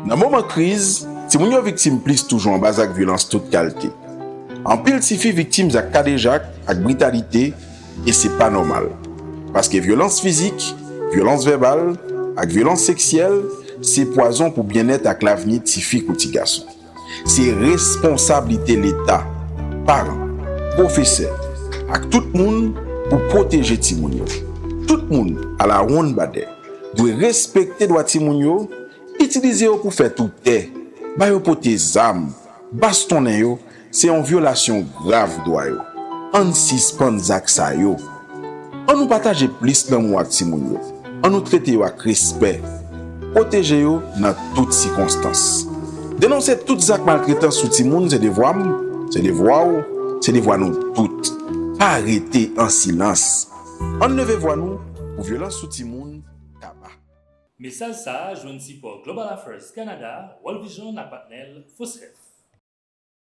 Dans moment crise, ti moun yo victime plus toujours en bas ak violence toute qualité. En pile ti fi victime ak kadejak ak brutalité et c'est pas normal. Parce que violence physique, violence verbale ak violence sexuelle, c'est poison pour bien-être ak l'avenir ti fi ou ti garçon. C'est responsabilité l'État, parents, professeurs, ak tout moun pour protéger ti moun yo. Tout moun à la ronde badè doit respecter droit ti moun yo, utiliser yo pour faire tout est, ba yo pote zam, bastonner yo, c'est une violation grave droit yo. On suspend zak sa yo. On nous partage plus l'amour ak ti moun yo. On nous traite yo ak respect. Protéger yo dans toutes circonstances. Dénoncer tout zak maltraitance sous ti moun, c'est des voix nous toutes. Pas arrêter en silence. On ne veut voir nous pour violence sous ti moun, tabac. Message ça, joint si pour Global Affairs Canada, World Vision à partenaire Fosref.